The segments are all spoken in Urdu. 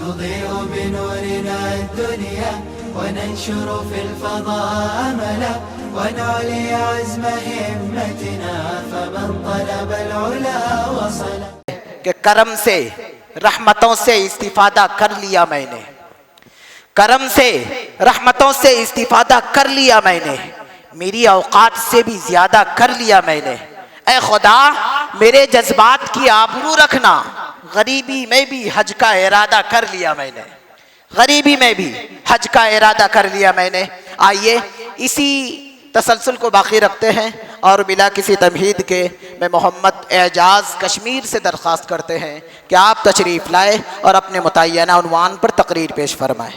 نضيء بنورنا الدنيا وننشر في الفضاء أملا ونعلي عزم همتنا فمن طلب العلا وصل. کہ کرم سے رحمتوں سے استفادہ کر لیا میں نے، کرم سے رحمتوں سے استفادہ کر لیا میں نے، میری اوقات سے بھی زیادہ کر لیا میں نے. اے خدا میرے جذبات کی آبرو رکھنا، غریبی میں بھی حج کا ارادہ کر لیا میں نے، غریبی میں بھی حج کا ارادہ کر لیا میں نے. آئیے اسی تسلسل کو باقی رکھتے ہیں اور بلا کسی تمہید کے میں محمد اعجاز کشمیر سے درخواست کرتے ہیں کہ آپ تشریف لائے اور اپنے متعینہ عنوان پر تقریر پیش فرمائیں.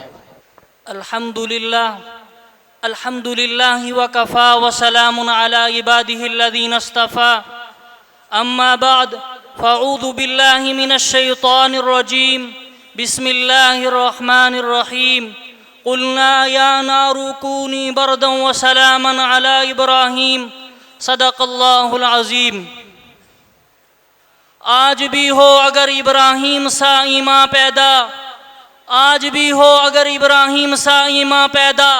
الحمد للہ وکفا وسلام علی عبادہ الذین اصطفا. اما بعد فاعوذ باللہ من الشیطان الرجیم. بسم اللہ الرحمن الرحیم. قلنا یا نار کونی بردا وسلاما علی ابراہیم. صدق اللہ العظیم. آج بھی ہو اگر ابراہیم سا ایمان پیدا، آج بھی ہو اگر ابراہیم سا ایمان پیدا،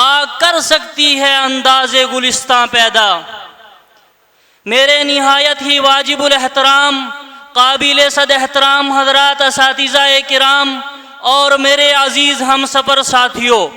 آگ کر سکتی ہے انداز گلستاں پیدا. میرے نہایت ہی واجب الاحترام قابل صد احترام حضرات اساتذہ کرام اور میرے عزیز ہم سفر ساتھیوں،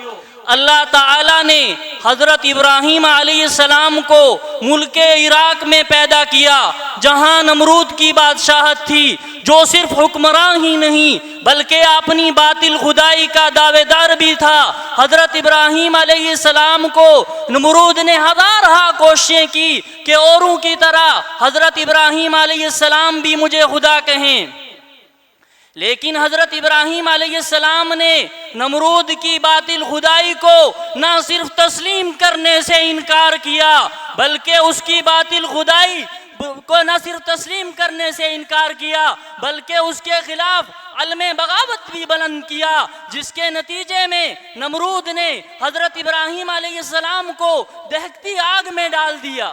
اللہ تعالیٰ نے حضرت ابراہیم علیہ السلام کو ملک عراق میں پیدا کیا جہاں نمرود کی بادشاہت تھی، جو صرف حکمراں ہی نہیں بلکہ اپنی باطل خدائی کا دعوے دار بھی تھا. حضرت ابراہیم علیہ السلام کو نمرود نے ہزارہا کوششیں کی کہ اوروں کی طرح حضرت ابراہیم علیہ السلام بھی مجھے خدا کہیں، لیکن حضرت ابراہیم علیہ السلام نے نمرود کی باطل خدائی کو نہ صرف تسلیم کرنے سے انکار کیا بلکہ اس کی باطل خدائی کو نہ صرف تسلیم کرنے سے انکار کیا بلکہ اس کے خلاف علم بغاوت بھی بلند کیا، جس کے نتیجے میں نمرود نے حضرت ابراہیم علیہ السلام کو دہکتی آگ میں ڈال دیا.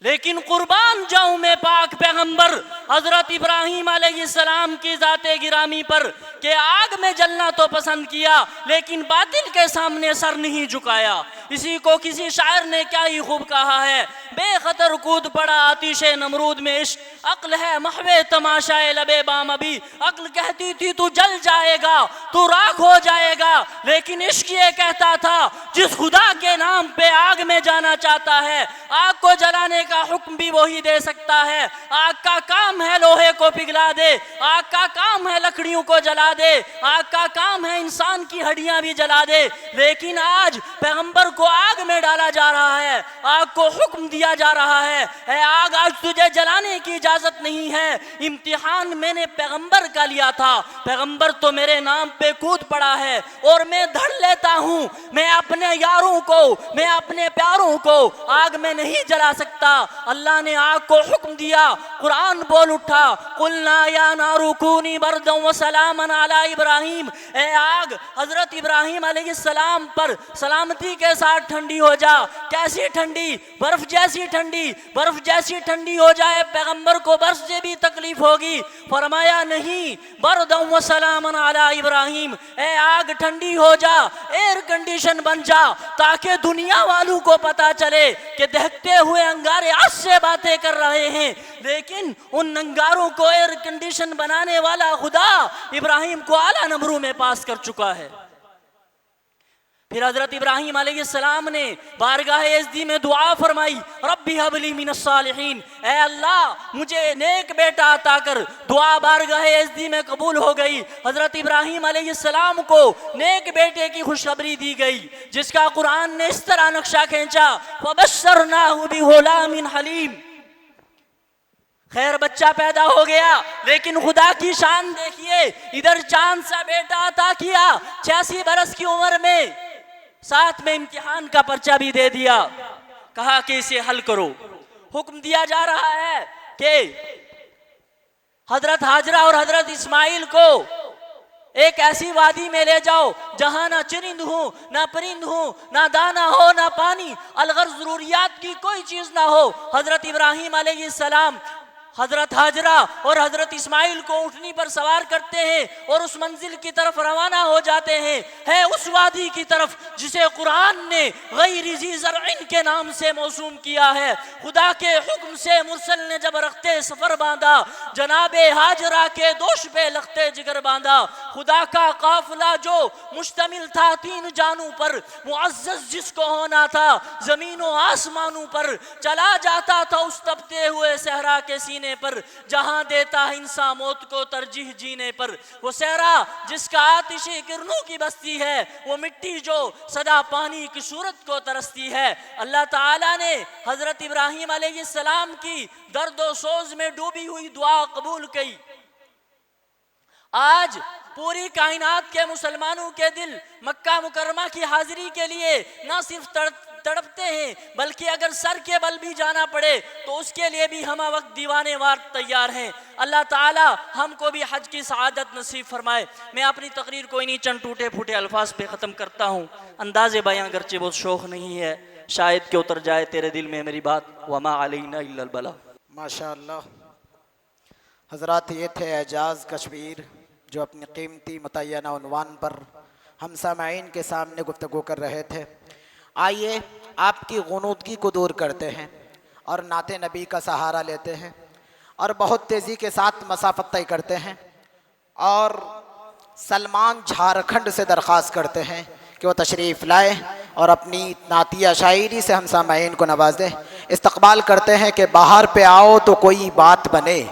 لیکن قربان جاؤں میں پاک پیغمبر حضرت ابراہیم علیہ السلام کی ذات گرامی پر کہ آگ میں جلنا تو پسند کیا لیکن باطل کے سامنے سر نہیں جھکایا. اسی کو کسی شاعر نے کیا ہی خوب کہا ہے، بے خطر کود پڑا آتش نمرود میں عشق، عقل ہے محو تماشائے لبے بام ابھی. عقل کہتی تھی تو جل جائے گا، تو راکھ ہو جائے گا، لیکن عشق یہ کہتا تھا جس خدا کے نام پہ آگ میں جانا چاہتا ہے آگ کو جلانے کا حکم بھی وہی دے سکتا ہے. آگ کا کام ہے لوہے کو پگھلا دے، آگ کا کام ہے لکڑیوں کو جلا دے، آگ کا کام ہے انسان کی ہڈیاں بھی جلا دے. لیکن آج پیغمبر کو آگ میں ڈالا جا رہا ہے، آگ کو حکم دیا جا رہا ہے، اے آگ آج تجھے جلانے کی اجازت نہیں ہے. امتحان میں نے پیغمبر کا لیا تھا، پیغمبر تو میرے نام پہ کود پڑا ہے اور میں دھڑ لیتا ہوں. میں اپنے یاروں کو، میں اپنے پیاروں کو آگ میں نہیں جلا سکتا. اللہ نے آگ کو حکم دیا، قرآن بول اٹھا قلنا یا نار کونی بردا وسلاما علی ابراہیم. اے آگ حضرت ابراہیم علیہ السلام پر سلامتی کے ساتھ ٹھنڈی ہو جا. کیسی ٹھنڈی؟ برف جیسی ٹھنڈی. برف جیسی ٹھنڈی ہو جائے پیغمبر کو برف سے بھی تکلیف ہوگی. فرمایا نہیں، بردا وسلاما علی ابراہیم. اے آگ ٹھنڈی ہو جا، ایئر کنڈیشن بن جا تاکہ دنیا والوں کو پتا چلے کہ دہکتے ہوئے انگارے آج سے باتیں کر رہے ہیں، لیکن ان انگاروں کو ایئر کنڈیشن بنانے والا خدا ابراہیم کو اعلیٰ نمبروں میں پاس کر چکا ہے. پھر حضرت ابراہیم علیہ السلام نے بارگاہ یزدی میں دعا فرمائی، ربی حب لی من الصالحین. اے اللہ مجھے نیک بیٹا عطا کر. دعا بارگاہ یزدی میں قبول ہو گئی. حضرت ابراہیم علیہ السلام کو نیک بیٹے کی خوشخبری دی گئی، جس کا قرآن نے اس طرح نقشہ کھینچا، فبشرناہ بغلام حلیم. خیر بچہ پیدا ہو گیا، لیکن خدا کی شان دیکھیے، ادھر چاند سا بیٹا عطا کیا 86 برس کی عمر میں، ساتھ میں امتحان کا پرچہ بھی دے دیا. کہا کہ اسے حل کرو. حکم دیا جا رہا ہے کہ حضرت ہاجرہ اور حضرت اسماعیل کو ایک ایسی وادی میں لے جاؤ جہاں نہ چرند ہو، نہ پرند ہو، نہ دانا ہو، نہ پانی، الغرض ضروریات کی کوئی چیز نہ ہو. حضرت ابراہیم علیہ السلام حضرت حاجرہ اور حضرت اسماعیل کو اونٹنی پر سوار کرتے ہیں اور اس منزل کی طرف روانہ ہو جاتے ہیں، ہے اس وادی کی طرف جسے قرآن نے غیر ذی زرع کے نام سے موسوم کیا ہے۔ خدا کے حکم سے مرسل نے جب رختے سفر باندھا، جناب حاجرہ کے دوش پہ لختے جگر باندھا۔ خدا کا قافلہ جو مشتمل تھا 3 جانوں پر، معزز جس کو ہونا تھا زمین و آسمانوں پر، چلا جاتا تھا اس تپتے ہوئے صحرا کے سینے پر، جہاں دیتا انسان موت کو ترجیح جینے پر۔ وہ صحرا جس کا آتشی کرنوں کی بستی ہے، وہ مٹی جو سدا پانی کی صورت کو ترستی ہے۔ اللہ تعالیٰ نے حضرت ابراہیم علیہ السلام کی درد و سوز میں ڈوبی ہوئی دعا قبول کی۔ آج پوری کائنات کے مسلمانوں کے دل مکہ مکرمہ کی حاضری کے لیے نہ صرف تڑپتے ہیں، بلکہ اگر سر کے بل بھی جانا پڑے تو اس کے لیے بھی ہمہ وقت دیوانے وار تیار ہیں۔ اللہ تعالی ہم کو بھی حج کی سعادت نصیب فرمائے۔ میں اپنی تقریر کو انہی چند ٹوٹے پھوٹے الفاظ پہ ختم کرتا ہوں۔ انداز بیاں گرچہ بہت شوق نہیں ہے، شاید کہ اتر جائے تیرے دل میں میری بات، وما علینا الا البلاغ۔ ماشاءاللہ حضرات، یہ تھے اعجاز کشمیر جو اپنی قیمتی متعینہ عنوان پر ہم سامعین کے سامنے گفتگو کر رہے تھے۔ آئیے آپ کی غنودگی کو دور کرتے ہیں اور نعت نبی کا سہارا لیتے ہیں اور بہت تیزی کے ساتھ مسافت طے کرتے ہیں، اور سلمان جھارکھنڈ سے درخواست کرتے ہیں کہ وہ تشریف لائے اور اپنی نعتیہ شاعری سے ہم سامعین کو نواز دیں۔ استقبال کرتے ہیں کہ باہر پہ آؤ تو کوئی بات بنے،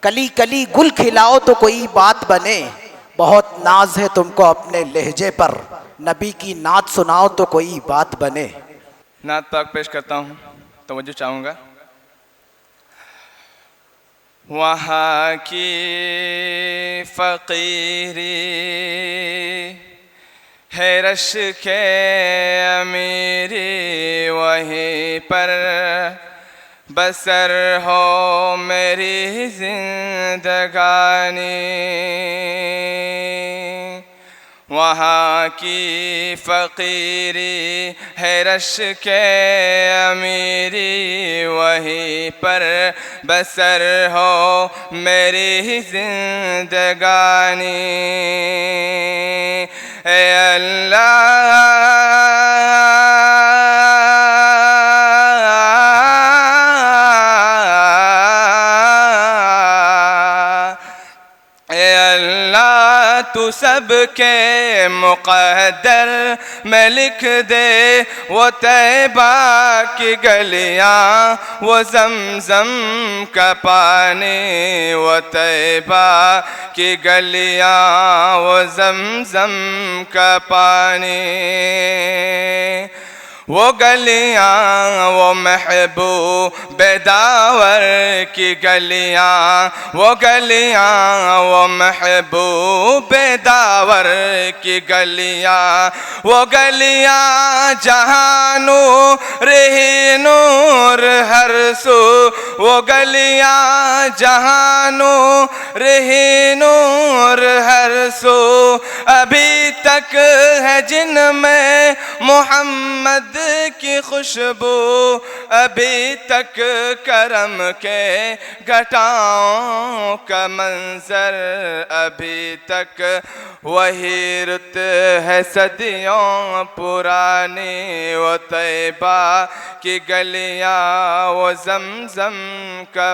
کلی کلی گل کھلاؤ تو کوئی بات بنے، بہت ناز ہے تم کو اپنے لہجے پر، نبی کی نعت سناؤ تو کوئی بات بنے۔ نعت پاک پیش کرتا ہوں، توجہ چاہوں گا۔ وہاں کی فقیری ہے رش کے امیری، وہیں پر بسر ہو میری زندگانی۔ وہاں کی فقیری ہے رش کے امیری، وہیں پر بسر ہو میری زندگانی۔ اے اللہ تو سب کے مقدر میں لکھ دے، وہ طیبہ کی گلیاں وہ زمزم کا پانی، وہ طیبہ کی گلیاں وہ زمزم کا پانی۔ وہ گلیاں وہ محبوب داور کی گلیاں، وہ گلیاں وہ محبوب داور کی گلیاں، وہ گلیاں جہاں نور ہی نور ہر سو، وہ گلیاں جہاں نور ہی نور ہر سو، ابھی تک ہے جن میں محمد کی خوشبو، ابھی تک کرم کے گھٹاؤں کا منظر، ابھی تک وہی رت ہے صدیوں پرانی، وہ طیبہ کی گلیاں وہ زمزم کا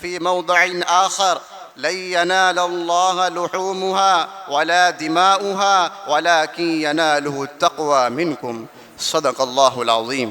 في موضع آخر لن ينال الله لحومها ولا دماؤها ولكن يناله التقوى منكم. صدق الله العظيم.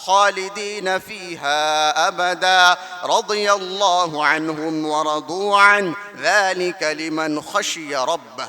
خالدين فيها أبدا رضي الله عنهم ورضوا عنه ذلك لمن خشي ربه.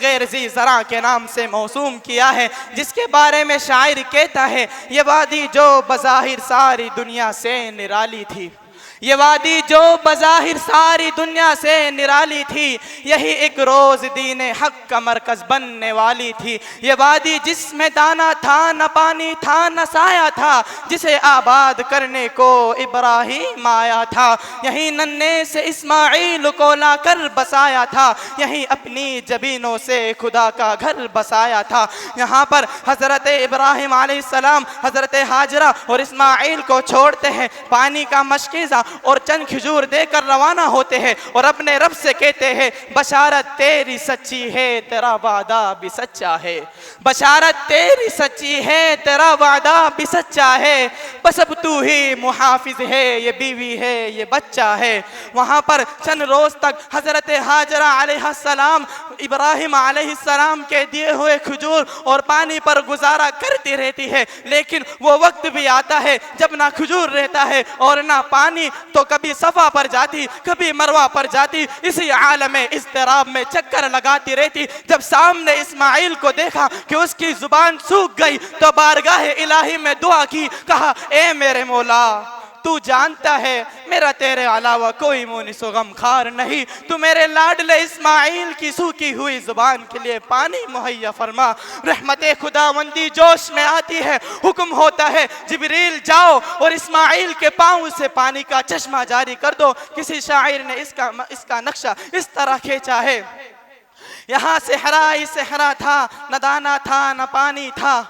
غیر ذی زرع کے نام سے موسوم کیا ہے، جس کے بارے میں شاعر کہتا ہے یہ وادی جو بظاہر ساری دنیا سے نرالی تھی، یہ وادی جو بظاہر ساری دنیا سے نرالی تھی، یہی ایک روز دین حق کا مرکز بننے والی تھی۔ یہ وادی جس میں دانا تھا نہ پانی تھا نہ سایہ تھا، جسے آباد کرنے کو ابراہیم آیا تھا، یہیں ننھے سے اسماعیل کو لا کر بسایا تھا، یہیں اپنی جبینوں سے خدا کا گھر بسایا تھا۔ یہاں پر حضرت ابراہیم علیہ السلام حضرت ہاجرہ اور اسماعیل کو چھوڑتے ہیں، پانی کا مشکیزہ اور چند کھجور دے کر روانہ ہوتے ہیں اور اپنے رب سے کہتے ہیں بشارت تیری سچی ہے تیرا وعدہ بھی سچا ہے، بشارت تیری سچی ہے تیرا وعدہ بھی سچا ہے، بس اب تو ہی محافظ ہے، یہ بیوی ہے یہ بچہ ہے۔ وہاں پر چند روز تک حضرت ہاجرہ علیہ السلام ابراہیم علیہ السلام کے دیے ہوئے کھجور اور پانی پر گزارا کرتی رہتی ہے، لیکن وہ وقت بھی آتا ہے جب نہ کھجور رہتا ہے اور نہ پانی، تو کبھی صفا پر جاتی کبھی مروہ پر جاتی، اسی عالم اضطراب میں چکر لگاتی رہتی۔ جب سامنے اسماعیل کو دیکھا کہ اس کی زبان سوکھ گئی تو بارگاہ الہی میں دعا کی، کہا اے میرے مولا تو جانتا ہے میرا تیرے علاوہ کوئی مونس و غم خار نہیں، تو میرے لاڈلے اسماعیل کی سوکھی ہوئی زبان کے لیے پانی مہیا فرما۔ رحمت خداوندی جوش میں آتی ہے، حکم ہوتا ہے جبریل جاؤ اور اسماعیل کے پاؤں سے پانی کا چشمہ جاری کر دو۔ کسی شاعر نے اس کا نقشہ اس طرح کھینچا ہے، یہاں صحرا ہی صحرا تھا، نہ دانا تھا نہ پانی تھا،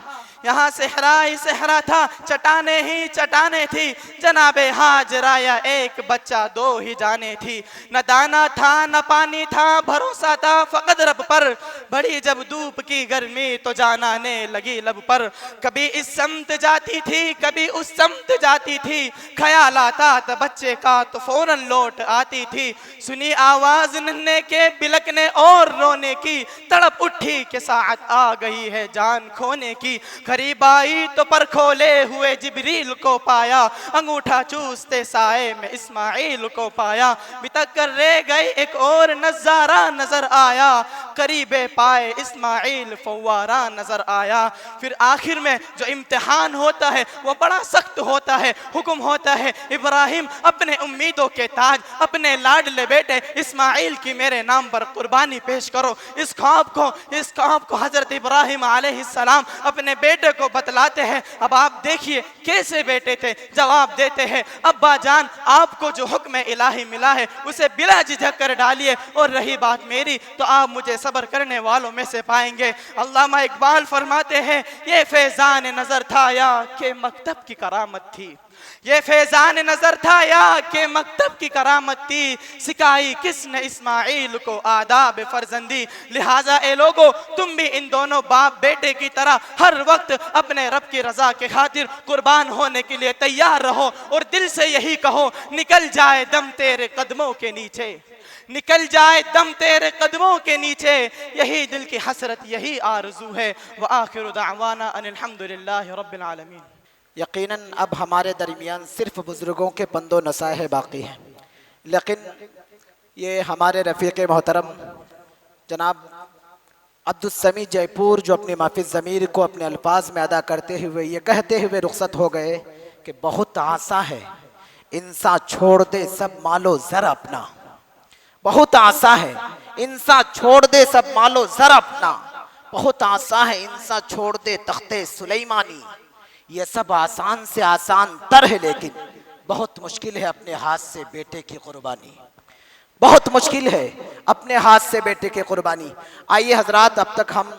یہاں صحرا ہی صحرا تھا، چٹانیں ہی چٹانیں تھی، جناب ہاجرہ یا ایک بچہ دو ہی جانیں تھی، نہ دانا تھا نہ پانی تھا، بھروسہ تھا فقط رب پر، بڑی جب دھوپ کی گرمی تو جان آنے لگی لب پر، کبھی اس سمت جاتی تھی کبھی اس سمت جاتی تھی، خیال آتا تو بچے کا تو فوراً لوٹ آتی تھی، سنی آواز ننھے کے بلکنے اور رونے کی، تڑپ اٹھی کہ ساعت آ گئی ہے جان کھونے کی، قریب آئی تو پر کھولے ہوئے جبریل کو پایا، انگوٹھا چوستے سائے میں اسماعیل کو پایا، بتک کر رہ گئے ایک اور نظارہ نظر آیا، قریب پائے اسماعیل فوارہ نظر آیا۔ پھر آخر میں جو امتحان ہوتا ہے وہ بڑا سخت ہوتا ہے، حکم ہوتا ہے ابراہیم اپنے امیدوں کے تاج اپنے لاڈلے بیٹے اسماعیل کی میرے نام پر قربانی پیش کرو۔ اس خواب کو حضرت ابراہیم علیہ السلام اپنے بیٹے کو بتلاتے ہیں۔ اب آپ دیکھیے کیسے بیٹے تھے، جواب دیتے ہیں ابا جان آپ کو جو حکم الہی ملا ہے اسے بلا جھجک کر ڈالیے، اور رہی بات میری تو آپ مجھے صبر کرنے والوں میں سے پائیں گے۔ علامہ اقبال فرماتے ہیں یہ فیضان نظر تھا یا کہ مکتب کی کرامت تھی، یہ فیضان نظر تھا یا کہ مکتب کی کرامت تھی، سکھائی کس نے اسماعیل کو آداب فرزندی، لہٰذا اے لوگو تم بھی ان دونوں باپ بیٹے کی طرح ہر وقت اپنے رب کی رضا کے خاطر قربان ہونے کے لیے تیار رہو، اور دل سے یہی کہو نکل جائے دم تیرے قدموں کے نیچے، نکل جائے دم تیرے قدموں کے نیچے، یہی دل کی حسرت یہی آرزو ہے۔ وآخر دعوانا ان الحمدللہ رب العالمین۔ یقیناً اب ہمارے درمیان صرف بزرگوں کے پند و نصائح باقی ہیں، لیکن یہ ہمارے رفیق محترم جناب عبدالسمیع جے پور جو اپنی محفل ضمیر کو اپنے الفاظ میں ادا کرتے ہوئے یہ کہتے ہوئے رخصت ہو گئے کہ بہت آسان ہے انسان چھوڑ دے سب مال و زر اپنا، بہت آسان ہے انسان چھوڑ دے سب مال و زر اپنا، بہت آسان ہے انسان چھوڑ دے تخت سلیمانی، یہ سب آسان سے آسان تر ہے لیکن بہت مشکل ہے اپنے ہاتھ سے بیٹے کی قربانی، بہت مشکل ہے اپنے ہاتھ سے بیٹے کی قربانی۔ آئیے حضرات اب تک ہم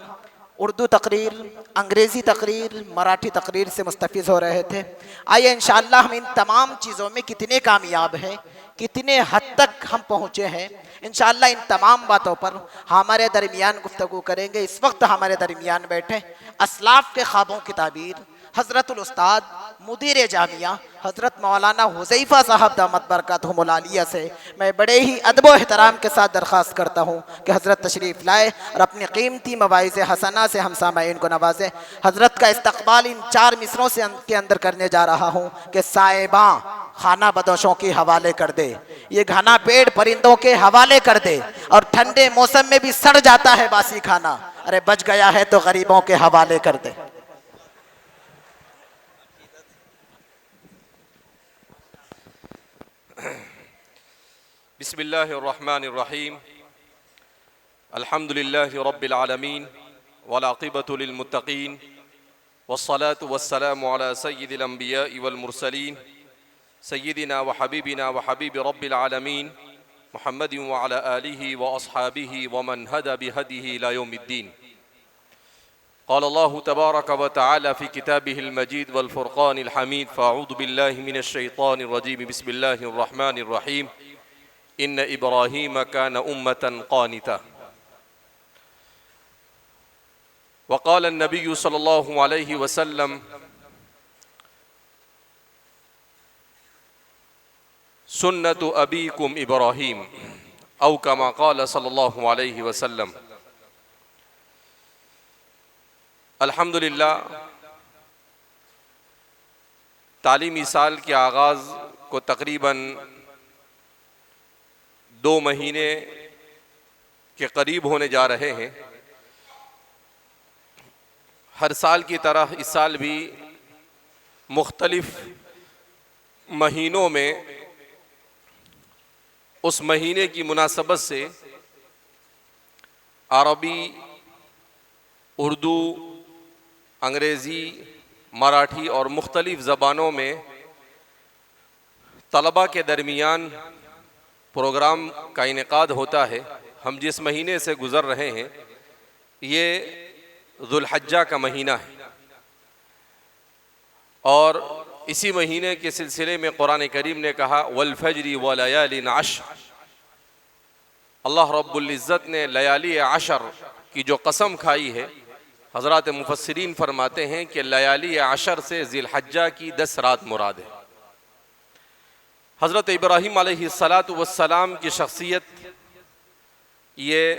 اردو تقریر، انگریزی تقریر، مراٹھی تقریر سے مستفیض ہو رہے تھے، آئیے انشاءاللہ ہم ان تمام چیزوں میں کتنے کامیاب ہیں، کتنے حد تک ہم پہنچے ہیں، انشاءاللہ ان تمام باتوں پر ہمارے درمیان گفتگو کریں گے۔ اس وقت ہمارے درمیان بیٹھے اسلاف کے خوابوں کی تعبیر حضرت الاستاد مدیر جامعہ حضرت مولانا حذیفہ صاحب دامت برکاتہم العالیہ سے میں بڑے ہی ادب و احترام کے ساتھ درخواست کرتا ہوں کہ حضرت تشریف لائے اور اپنی قیمتی مواعظ حسنہ سے ہم سامعین کو نوازیں۔ حضرت کا استقبال ان 4 مصروں کے اندر کرنے جا رہا ہوں کہ سائباں خانہ بدوشوں کے حوالے کر دے، یہ گھنا پیڑ پرندوں کے حوالے کر دے، اور ٹھنڈے موسم میں بھی سڑ جاتا ہے باسی کھانا، ارے بچ گیا ہے تو غریبوں کے حوالے کر دے۔ بسم اللہ الرحمن الرحیم الحمد للہ رب العالمین والعاقبۃ للمتقین والصلاة والسلام علی سید الانبیاء والمرسلین سیدنا وحبیبنا وحبیب رب العالمین محمد وعلی آلہ واصحابہ ومن ہدى بہدیہ الی یوم الدین۔ قال اللہ تبارک وتعالی فی کتابہ المجید والفرقان الحمید فاعوذ باللہ من الشیطان الرجیم بسم اللہ الرحمن الرحیم ان ابراہیم کان امۃ قانتا۔ وقال النبی صلی اللہ علیہ وسلم سنت ابیکم ابراہیم او کما قال صلی اللہ علیہ وسلم۔ الحمدللہ تعلیمی سال کے آغاز کو تقریباً 2 مہینے کے قریب ہونے جا رہے ہیں۔ ہر سال کی طرح اس سال بھی مختلف مہینوں میں اس مہینے کی مناسبت سے عربی، اردو، انگریزی، مراٹھی اور مختلف زبانوں میں طلباء کے درمیان پروگرام کا انعقاد ہوتا ہے۔ ہم جس مہینے سے گزر رہے ہیں یہ ذوالحجہ کا مہینہ ہے، اور اسی مہینے کے سلسلے میں قرآن کریم نے کہا والفجر وليال عشر۔ اللہ رب العزت نے لیالی عشر کی جو قسم کھائی ہے، حضرات مفسرین فرماتے ہیں کہ لیالی عشر سے ذی الحجہ کی 10 رات مراد ہے۔ حضرت ابراہیم علیہ السلام کی شخصیت یہ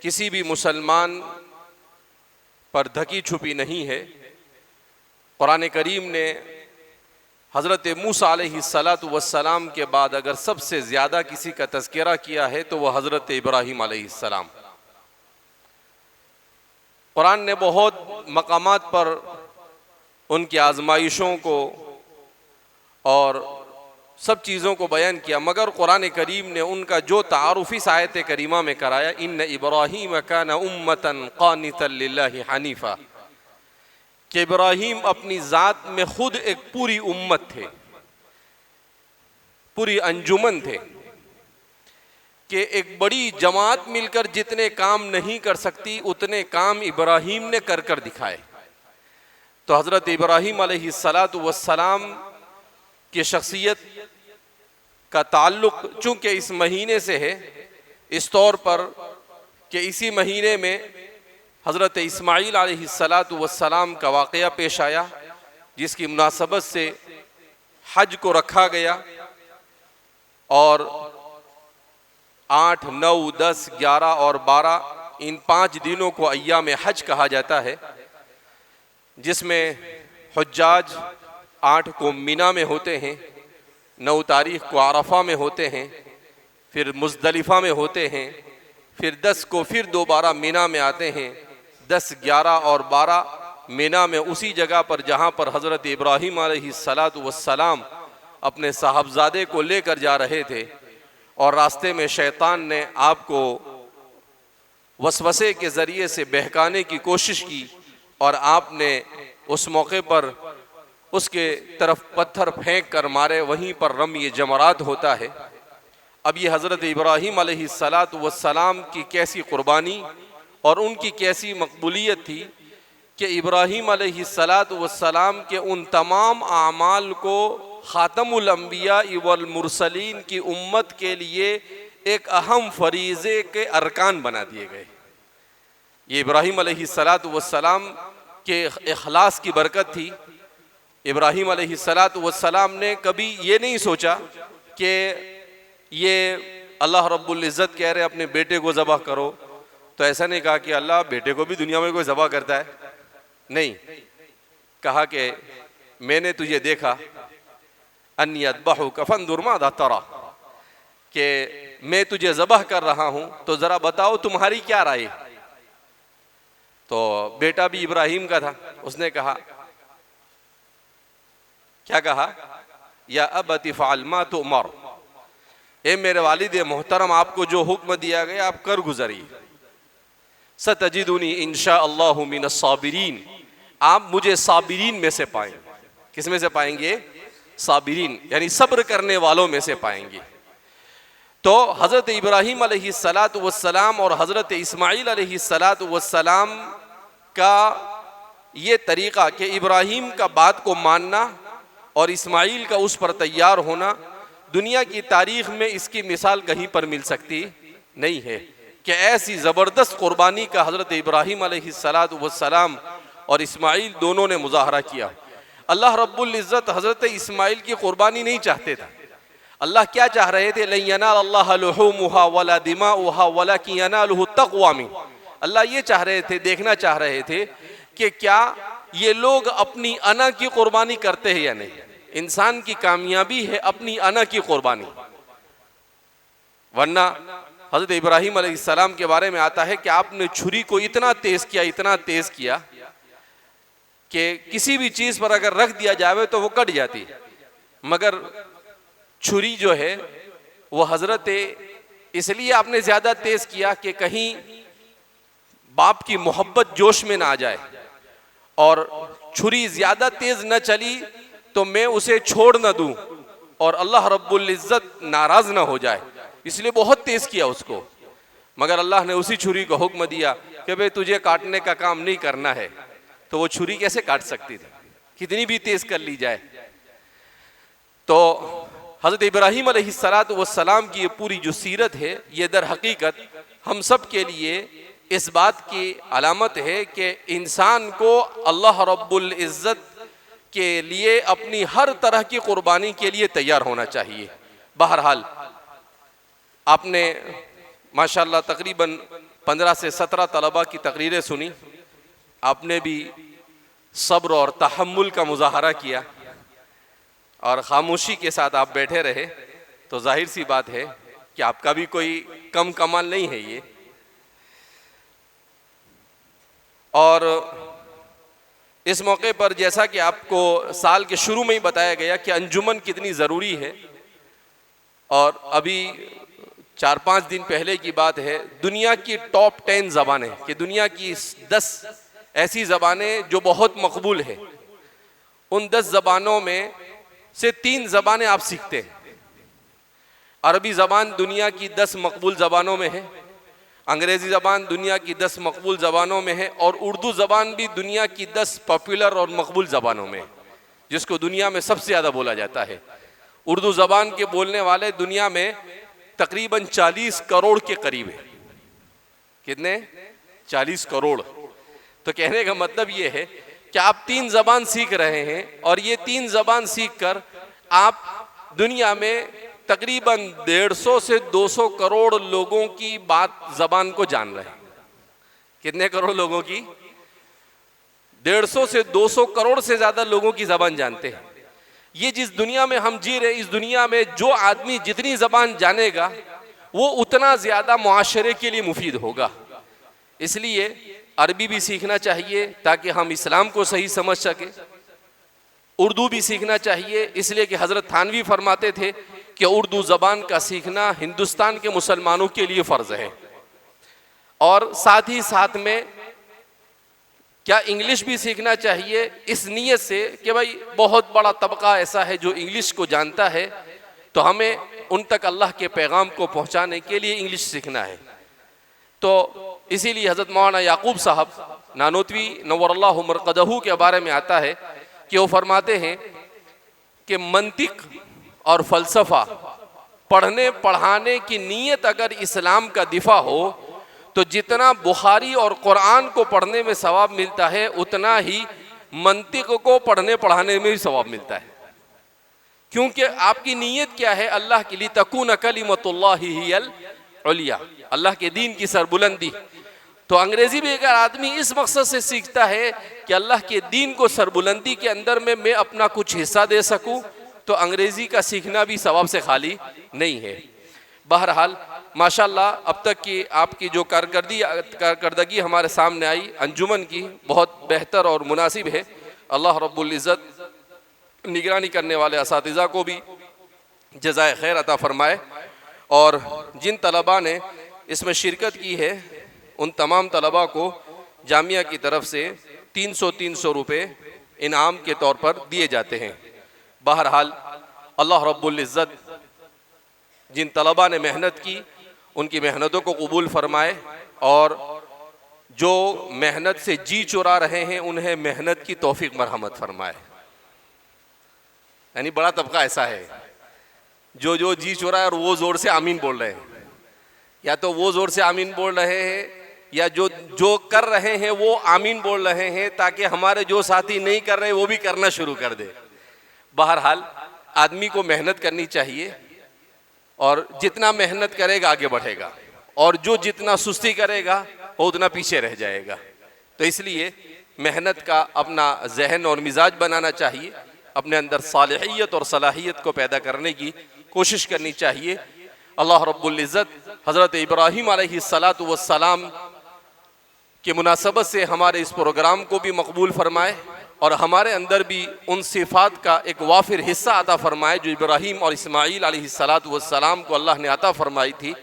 کسی بھی مسلمان پر دھکی چھپی نہیں ہے۔ قرآن کریم نے حضرت موسیٰ علیہ السلام کے بعد اگر سب سے زیادہ کسی کا تذکرہ کیا ہے تو وہ حضرت ابراہیم علیہ السلام۔ قرآن نے بہت مقامات پر ان کی آزمائشوں کو اور سب چیزوں کو بیان کیا، مگر قرآن کریم نے ان کا جو تعارف اس آیت کریمہ میں کرایا ان ابراہیم کان امۃ قانتا للہ حنیفا، کہ ابراہیم اپنی ذات میں خود ایک پوری امت تھے، پوری انجمن تھے، کہ ایک بڑی جماعت مل کر جتنے کام نہیں کر سکتی اتنے کام ابراہیم نے کر دکھائے۔ تو حضرت ابراہیم علیہ السلام کی شخصیت کا تعلق چونکہ اس مہینے سے ہے، اس طور پر کہ اسی مہینے میں حضرت اسماعیل علیہ السلام کا واقعہ پیش آیا، جس کی مناسبت سے حج کو رکھا گیا، اور 8، 9، 10، 11 اور 12 ان 5 دنوں کو ایام حج کہا جاتا ہے، جس میں حجاج 8 کو مینا میں ہوتے ہیں، 9 تاریخ کو عرفہ میں ہوتے ہیں، پھر مزدلفہ میں ہوتے ہیں، پھر 10 کو پھر دوبارہ مینا میں آتے ہیں، 10، 11 اور 12 مینا میں اسی جگہ پر جہاں پر حضرت ابراہیم علیہ السلام اپنے صاحبزادے کو لے کر جا رہے تھے، اور راستے میں شیطان نے آپ کو وسوسے کے ذریعے سے بہکانے کی کوشش کی، اور آپ نے اس موقع پر اس کے طرف پتھر پھینک کر مارے، وہیں پر رمی جمرات ہوتا ہے۔ اب یہ حضرت ابراہیم علیہ السلام کی کیسی قربانی اور ان کی کیسی مقبولیت تھی کہ ابراہیم علیہ السلام کے ان تمام اعمال کو خاتم الانبیاء والمرسلین کی امت کے لیے ایک اہم فریضے کے ارکان بنا دیے گئے۔ یہ ابراہیم علیہ السلام کے اخلاص کی برکت تھی ابراہیم علیہ السلام نے کبھی یہ نہیں سوچا کہ یہ اللہ رب العزت کہہ رہے اپنے بیٹے کو ذبح کرو، تو ایسا نہیں کہا کہ اللہ بیٹے کو بھی دنیا میں کوئی ذبح کرتا ہے، نہیں، کہا کہ میں نے تجھے دیکھا انی اذبحک فانظر ماذا تری، کہ میں تجھے ذبح کر رہا ہوں تو ذرا بتاؤ تمہاری کیا رائے۔ تو بیٹا بھی ابراہیم کا تھا، اس نے کہا، کیا کہا؟ یا ابت فعل ما تؤمر، اے میرے والد محترم آپ کو جو حکم دیا گیا آپ کر گزریے، ستجدنی انشاء اللہ من الصابرین، آپ مجھے صابرین میں سے پائیں گے۔ کس میں سے پائیں گے؟ صابرین، یعنی صبر کرنے والوں میں سے پائیں گے۔ تو حضرت ابراہیم علیہ السلام اور حضرت اسماعیل علیہ السلام کا یہ طریقہ کہ ابراہیم کا بات کو ماننا اور اسماعیل کا اس پر تیار ہونا، دنیا کی تاریخ میں اس کی مثال کہیں پر مل سکتی نہیں ہے کہ ایسی زبردست قربانی کا حضرت ابراہیم علیہ السلام اور اسماعیل دونوں نے مظاہرہ کیا۔ اللہ رب العزت حضرت اسماعیل کی قربانی نہیں چاہتے تھے۔ اللہ کیا چاہ رہے تھے؟ لن ینال اللہ لحومها ولا دماؤها ولکن ینالہ التقوی منکم، اللہ یہ چاہ رہے تھے، دیکھنا چاہ رہے تھے کہ کیا یہ لوگ اپنی انا کی قربانی کرتے ہیں یا نہیں۔ انسان کی کامیابی ہے اپنی انا کی قربانی، ورنہ حضرت ابراہیم علیہ السلام کے بارے میں آتا ہے کہ آپ نے چھری کو اتنا تیز کیا کہ کسی بھی چیز پر اگر رکھ دیا جاوے تو وہ کٹ جاتی، مگر چھری جو ہے وہ حضرت اس لیے آپ نے زیادہ تیز کیا کہ کہیں باپ کی محبت جوش میں نہ آ جائے، اور چھری زیادہ تیز نہ چلی تو میں اسے چھوڑ نہ دوں اور اللہ رب العزت ناراض نہ ہو جائے، اس لیے بہت تیز کیا اس کو۔ مگر اللہ نے اسی چھری کو حکم دیا کہ بھئی تجھے کاٹنے کا کام نہیں کرنا ہے، تو وہ چھری کیسے کاٹ سکتی تھی، کتنی بھی تیز کر لی جائے۔ تو حضرت ابراہیم علیہ السلام کی یہ پوری جو سیرت ہے، یہ در حقیقت ہم سب کے لیے اس بات کی علامت ہے کہ انسان کو اللہ رب العزت کے لیے اپنی ہر طرح کی قربانی کے لیے تیار ہونا چاہیے۔ بہرحال آپ نے ماشاءاللہ تقریباً 15 سے 17 طلبہ کی تقریریں سنی، آپ نے بھی صبر اور تحمل کا مظاہرہ کیا اور خاموشی کے ساتھ آپ بیٹھے رہے، تو ظاہر سی بات ہے کہ آپ کا بھی کوئی کم کمال نہیں ہے یہ۔ اور اس موقع پر جیسا کہ آپ کو سال کے شروع میں ہی بتایا گیا کہ انجمن کتنی ضروری ہے، اور ابھی 4-5 دن پہلے کی بات ہے، دنیا کی ٹاپ 10 زبانیں، کہ دنیا کی 10 ایسی زبانیں جو بہت مقبول ہیں، ان 10 زبانوں میں سے 3 زبانیں آپ سیکھتے ہیں۔ عربی زبان دنیا کی 10 مقبول زبانوں میں ہے، انگریزی زبان دنیا کی 10 مقبول زبانوں میں ہے، اور اردو زبان بھی دنیا کی 10 پاپولر اور مقبول زبانوں میں ہے، جس کو دنیا میں سب سے زیادہ بولا جاتا ہے۔ اردو زبان کے بولنے والے دنیا میں تقریباً 40 کروڑ کے قریب ہیں۔ کتنے؟ 40 کروڑ۔ تو کہنے کا مطلب یہ ہے کہ آپ 3 زبان سیکھ رہے ہیں، اور یہ 3 زبان سیکھ کر آپ دنیا میں تقریباً 150 سے 200 کروڑ لوگوں کی زبان کو جان رہے ہیں۔ کتنے کروڑ لوگوں کی؟ 150 سے 200 کروڑ سے زیادہ لوگوں کی زبان جانتے ہیں۔ یہ جس دنیا میں ہم جی رہے ہیں، اس دنیا میں جو آدمی جتنی زبان جانے گا وہ اتنا زیادہ معاشرے کے لیے مفید ہوگا۔ اس لیے عربی بھی سیکھنا چاہیے تاکہ ہم اسلام کو صحیح سمجھ سکیں، اردو بھی سیکھنا چاہیے اس لیے کہ حضرت تھانوی فرماتے تھے کہ اردو زبان کا سیکھنا ہندوستان کے مسلمانوں کے لیے فرض ہے، اور ساتھ ہی ساتھ میں کیا انگلش بھی سیکھنا چاہیے، اس نیت سے کہ بھائی بہت بڑا طبقہ ایسا ہے جو انگلش کو جانتا ہے، تو ہمیں ان تک اللہ کے پیغام کو پہنچانے کے لیے انگلش سیکھنا ہے۔ تو اسی لیے حضرت مولانا یعقوب صاحب نانوتوی نور اللہ مرقدہ کے بارے میں آتا ہے کہ وہ فرماتے ہیں کہ منطق اور فلسفہ پڑھنے پڑھانے کی نیت اگر اسلام کا دفاع ہو تو جتنا بخاری اور قرآن کو پڑھنے میں ثواب ملتا ہے اتنا ہی منطق کو پڑھنے پڑھانے میں بھی ثواب ملتا ہے، کیونکہ آپ کی نیت کیا ہے؟ اللہ کے لیے تکون کلمۃ اللہ ہی العلیٰ، اللہ کے دین کی سربلندی۔ تو انگریزی بھی اگر آدمی اس مقصد سے سیکھتا ہے کہ اللہ کے دین کو سربلندی کے اندر میں اپنا کچھ حصہ دے سکوں، تو انگریزی کا سیکھنا بھی ثواب سے خالی نہیں ہے۔ بہرحال ماشاءاللہ اب تک کی آپ کی جو کارکردگی ہمارے سامنے آئی انجمن کی، بہت بہتر اور مناسب ہے۔ اللہ رب العزت نگرانی کرنے والے اساتذہ کو بھی جزائے خیر عطا فرمائے، اور جن طلباء نے اس میں شرکت کی ہے ان تمام طلباء کو جامعہ کی طرف سے 300 روپے انعام کے طور پر دیے جاتے ہیں۔ بہرحال اللہ رب العزت جن طلباء نے محنت کی ان کی محنتوں کو قبول فرمائے، اور جو محنت سے جی چرا رہے ہیں انہیں محنت کی توفیق مرحمت فرمائے۔ یعنی بڑا طبقہ ایسا ہے جو جی چرا ہے اور وہ زور سے آمین بول رہے ہیں، یا تو وہ زور سے آمین بول رہے ہیں یا جو کر رہے ہیں وہ آمین بول رہے ہیں، تاکہ ہمارے جو ساتھی نہیں کر رہے وہ بھی کرنا شروع کر دے۔ بہرحال آدمی کو محنت کرنی چاہیے، اور جتنا محنت کرے گا آگے بڑھے گا، اور جو جتنا سستی کرے گا وہ اتنا پیچھے رہ جائے گا۔ تو اس لیے محنت کا اپنا ذہن اور مزاج بنانا چاہیے، اپنے اندر صالحیت اور صلاحیت کو پیدا کرنے کی کوشش کرنی چاہیے۔ اللہ رب العزت حضرت ابراہیم علیہ السلام کے مناسبت سے ہمارے اس پروگرام کو بھی مقبول فرمائے، اور ہمارے اندر بھی ان صفات کا ایک وافر حصہ عطا فرمائے جو ابراہیم اور اسماعیل علیہ السلام کو اللہ نے عطا فرمائی تھی،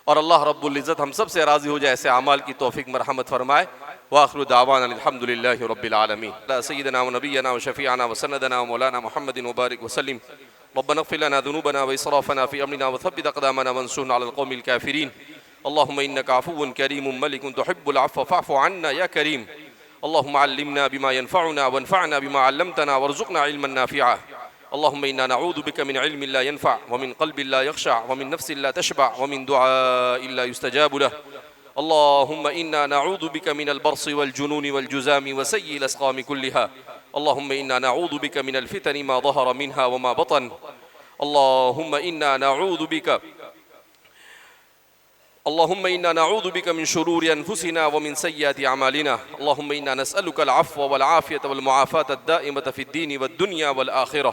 اور اللہ رب العزت ہم سب سے راضی ہو جائے، ایسے اعمال کی توفیق مرحمت فرمائے۔ وآخر دعوانا الحمدللہ رب العالمین۔ سیدنا و نبینا و شفیعنا و سندنا و مولانا محمد مبارک وسلم۔ ربنا اغفر لنا ذنوبنا وإسرافنا في أمرنا وثبت أقدامنا وانصرنا على القوم الكافرين۔ اللهم إنك عفو كريم ملك تحب العفو فاعف عنا يا كريم۔ اللهم علمنا بما ينفعنا وانفعنا بما علمتنا وارزقنا علما نافعا۔ اللهم إنا نعوذ بك من علم لا ينفع ومن قلب لا يخشع ومن نفس لا تشبع ومن دعاء لا يستجاب له۔ اللهم إنا نعوذ بك من البرص والجنون والجزام وسيء الأسقام كلها۔ اللهم إنا نعوذ بك من الفتن ما ظهر منها وما بطن۔ اللهم إنا نعوذ بك من شرور أنفسنا ومن سيئات أعمالنا۔ اللهم إنا نسألك العفو والعافية والمعافاة الدائمة في الدين والدنيا والآخرة۔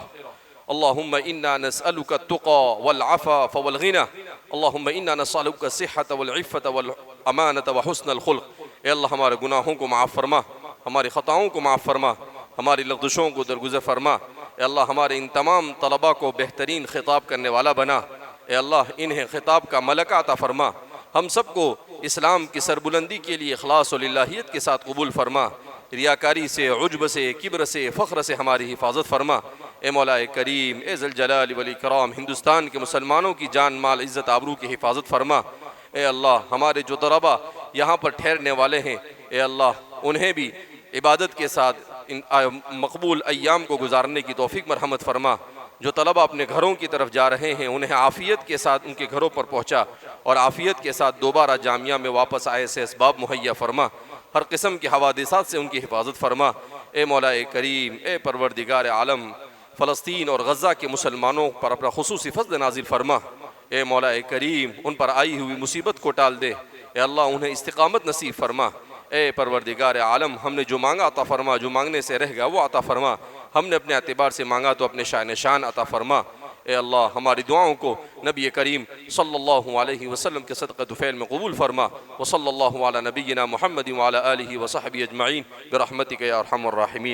اللهم إنا نسألك التقى والعفاف والغنى۔ اللهم إنا نسألك الصحة والعفة والأمانة وحسن الخلق۔ اے اللہ ہمارے گناہوں کو معاف فرما، ہماری خطاؤں کو معاف فرما، ہماری لغزشوں کو درگزر فرما۔ اے اللہ ہمارے ان تمام طلباء کو بہترین خطاب کرنے والا بنا۔ اے اللہ انہیں خطاب کا ملکہ عطا فرما۔ ہم سب کو اسلام کی سربلندی کے لیے اخلاص و للہیت کے ساتھ قبول فرما۔ ریاکاری سے، عجب سے، کبر سے، فخر سے ہماری حفاظت فرما۔ اے مولا کریم، اے ذوالجلال والاکرام، ہندوستان کے مسلمانوں کی جان مال عزت آبرو کی حفاظت فرما۔ اے اللہ ہمارے جو طلباء یہاں پر ٹھہرنے والے ہیں، اے اللہ انہیں بھی عبادت کے ساتھ ان مقبول ایام کو گزارنے کی توفیق مرحمت فرما۔ جو طلباء اپنے گھروں کی طرف جا رہے ہیں انہیں عافیت کے ساتھ ان کے گھروں پر پہنچا، اور عافیت کے ساتھ دوبارہ جامعہ میں واپس آئے سے اسباب مہیا فرما۔ ہر قسم کے حوادثات سے ان کی حفاظت فرما۔ اے مولا کریم، اے پروردگار عالم، فلسطین اور غزہ کے مسلمانوں پر اپنا خصوصی فضل نازل فرما۔ اے مولا کریم، ان پر آئی ہوئی مصیبت کو ٹال دے۔ اے اللہ انہیں استقامت نصیب فرما۔ اے پروردگار عالم، ہم نے جو مانگا عطا فرما، جو مانگنے سے رہ گیا وہ عطا فرما۔ ہم نے اپنے اعتبار سے مانگا تو اپنے شان نشان عطا فرما۔ اے اللہ ہماری دعاؤں کو نبی کریم صلی اللہ علیہ وسلم کے صدقہ طفیل میں قبول فرما۔ وصلی اللہ علی نبینا محمد وعلی آلہ وصحبہ اجمعین برحمتک یا ارحم الراحمین۔